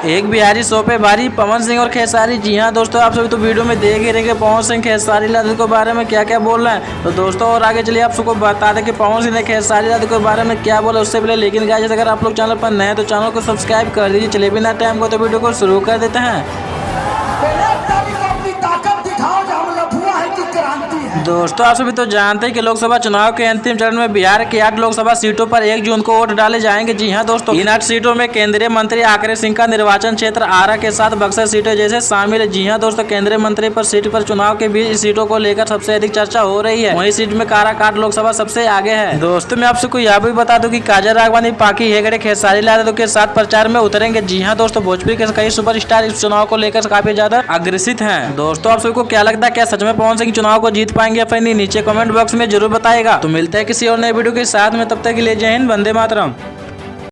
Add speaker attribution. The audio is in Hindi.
Speaker 1: एक बिहारी सौ पे भारी, पवन सिंह और खेसारी। जी हाँ दोस्तों, आप सभी तो वीडियो में देख ही रहे कि पवन सिंह खेसारी लाल के बारे में क्या क्या बोल रहे हैं। तो दोस्तों और आगे चलिए आप सबको बता दें कि पवन सिंह ने खेसारी लाल के बारे में क्या बोला उससे पहले। लेकिन गाइस अगर आप लोग चैनल पर नए हैं तो चैनल को सब्सक्राइब कर दीजिए। चलिए बिना टाइम को तो वीडियो को शुरू कर देते हैं। दोस्तों आप सभी तो जानते हैं कि लोकसभा चुनाव के अंतिम चरण में बिहार की 8 लोकसभा सीटों पर 1 जून को वोट डाले जाएंगे। जी हां दोस्तों, इन 8 सीटों में केंद्रीय मंत्री आकरे सिंह का निर्वाचन क्षेत्र आरा के साथ बक्सर सीटें जैसे शामिल है। जी हां दोस्तों, केंद्रीय मंत्री पर सीट पर चुनाव के बीच सीटों को लेकर सबसे अधिक चर्चा हो रही है। वही सीट में काराकाट लोकसभा सबसे आगे है। दोस्तों मैं आप सबको यह भी बता दूं कि काजल राघवानी, पाकी हेगड़े, खेसारी लाल यादव के साथ प्रचार में उतरेंगे। जी हाँ दोस्तों, भोजपुरी के कई सुपरस्टार इस चुनाव को लेकर काफी ज्यादा अग्रसित हैं। दोस्तों आप सबको क्या लगता है, क्या सच में पवन सिंह चुनाव को जीत पाएंगे या फिर नहीं? नीचे कमेंट बॉक्स में जरूर बताएगा। तो मिलते हैं किसी और नए वीडियो के साथ में, तब तक के लिए जय हिंद, वंदे मातरम।